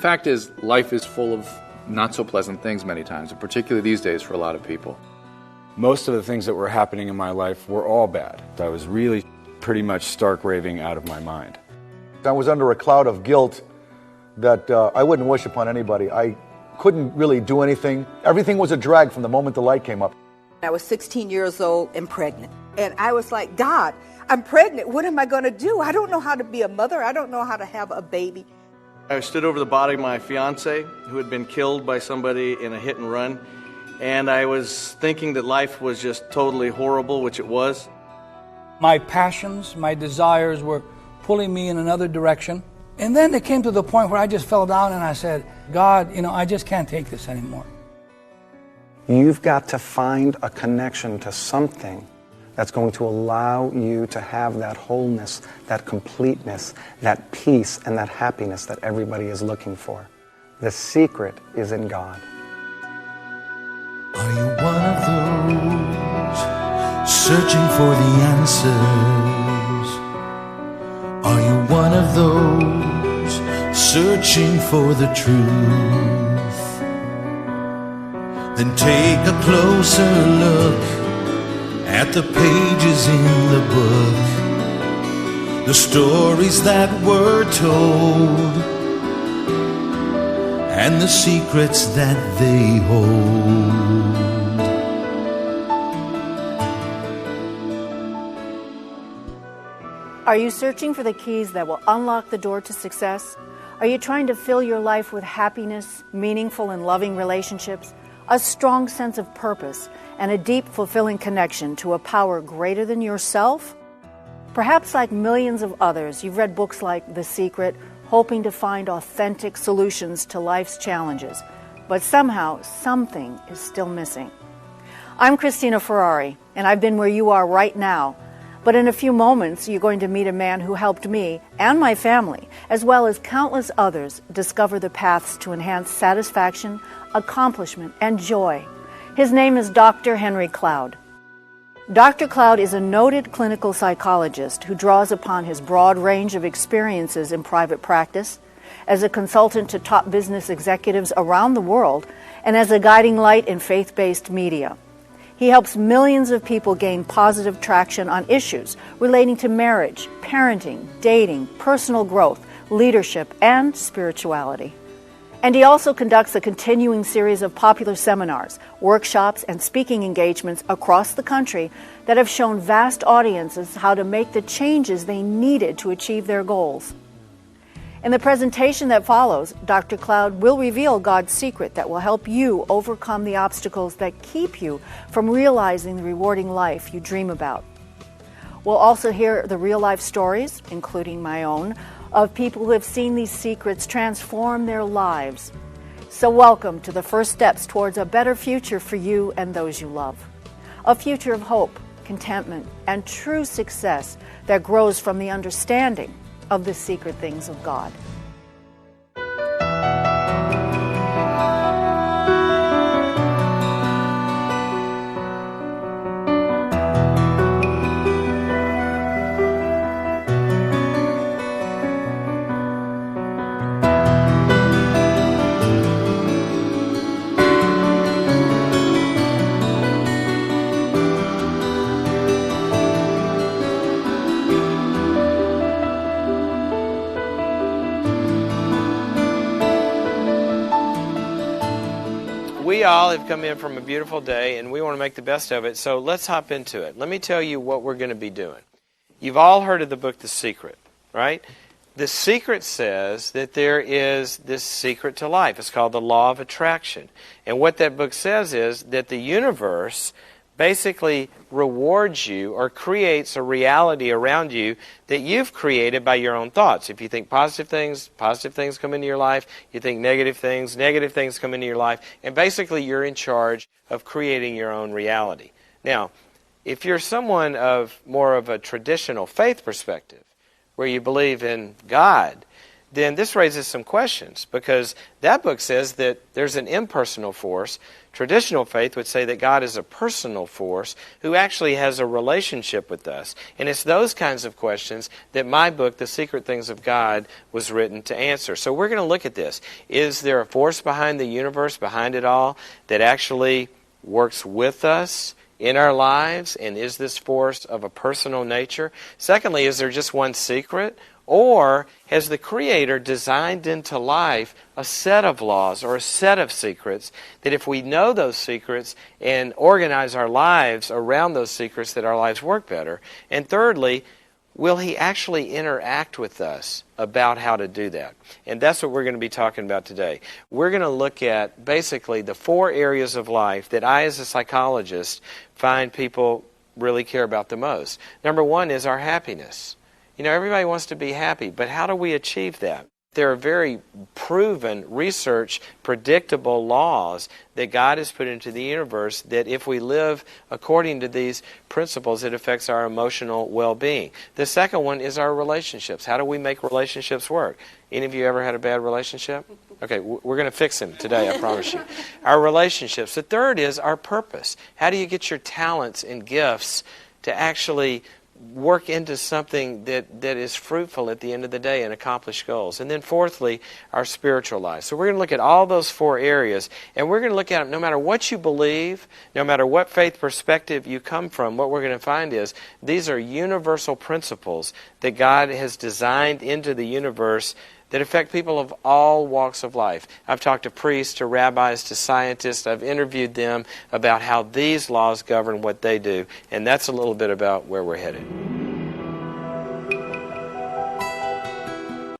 fact is, life is full of not so pleasant things many times, and particularly these days for a lot of people. Most of the things that were happening in my life were all bad. I was really pretty much stark raving out of my mind. I was under a cloud of guilt that I wouldn't wish upon anybody. I couldn't really do anything. Everything was a drag from the moment the light came up. I was 16 years old and pregnant. And I was like, God, I'm pregnant. What am I going to do? I don't know how to be a mother. I don't know how to have a baby. I stood over the body of my fiance, who had been killed by somebody in a hit and run. And I was thinking that life was just totally horrible, which it was. My passions, my desires were pulling me in another direction. And then it came to the point where I just fell down and I said, God, I just can't take this anymore. You've got to find a connection to something that's going to allow you to have that wholeness, that completeness, that peace, and that happiness that everybody is looking for. The secret is in God. Are you one of those searching for the answers? Are you one of those searching for the truth? Then take a closer look at the pages in the book, the stories that were told, and the secrets that they hold. Are you searching for the keys that will unlock the door to success? Are you trying to fill your life with happiness, meaningful and loving relationships, a strong sense of purpose, and a deep, fulfilling connection to a power greater than yourself? Perhaps like millions of others, you've read books like The Secret, hoping to find authentic solutions to life's challenges. But somehow, something is still missing. I'm Christina Ferrari, and I've been where you are right now. But in a few moments, you're going to meet a man who helped me and my family, as well as countless others, discover the paths to enhance satisfaction, accomplishment, and joy. His name is Dr. Henry Cloud. Dr. Cloud is a noted clinical psychologist who draws upon his broad range of experiences in private practice, as a consultant to top business executives around the world, and as a guiding light in faith-based media. He helps millions of people gain positive traction on issues relating to marriage, parenting, dating, personal growth, leadership, and spirituality. And he also conducts a continuing series of popular seminars, workshops, and speaking engagements across the country that have shown vast audiences how to make the changes they needed to achieve their goals. In the presentation that follows, Dr. Cloud will reveal God's secret that will help you overcome the obstacles that keep you from realizing the rewarding life you dream about. We'll also hear the real-life stories, including my own, of people who have seen these secrets transform their lives. So welcome to the first steps towards a better future for you and those you love. A future of hope, contentment, and true success that grows from the understanding of the secret things of God. We all have come in from a beautiful day, and we want to make the best of it, so let's hop into it. Let me tell you what we're going to be doing. You've all heard of the book The Secret, right? The Secret says that there is this secret to life. It's called the law of attraction. And what that book says is that the universe basically rewards you or creates a reality around you that you've created by your own thoughts. If you think positive things come into your life. You think negative things come into your life. And basically you're in charge of creating your own reality. Now, if you're someone of more of a traditional faith perspective, where you believe in God, then this raises some questions, because that book says that there's an impersonal force. Traditional faith would say that God is a personal force who actually has a relationship with us. And it's those kinds of questions that my book, The Secret Things of God, was written to answer. So we're going to look at this. Is there a force behind the universe, behind it all, that actually works with us in our lives? And is this force of a personal nature? Secondly, is there just one secret? Or has the Creator designed into life a set of laws or a set of secrets that if we know those secrets and organize our lives around those secrets, that our lives work better? And thirdly, will He actually interact with us about how to do that? And that's what we're going to be talking about today. We're going to look at basically the 4 areas of life that I, as a psychologist, find people really care about the most. Number 1 is our happiness. You know, everybody wants to be happy, but how do we achieve that? There are very proven, research, predictable laws that God has put into the universe that if we live according to these principles, it affects our emotional well-being. The second one is our relationships. How do we make relationships work? Any of you ever had a bad relationship? Okay, we're going to fix them today, I promise you. Our relationships. The third is our purpose. How do you get your talents and gifts to actually work into something that is fruitful at the end of the day and accomplish goals? And then fourthly, our spiritual life. So we're going to look at all those 4 areas, and we're going to look at them no matter what you believe, no matter what faith perspective you come from. What we're going to find is these are universal principles that God has designed into the universe that affect people of all walks of life. I've talked to priests, to rabbis, to scientists. I've interviewed them about how these laws govern what they do. And that's a little bit about where we're headed.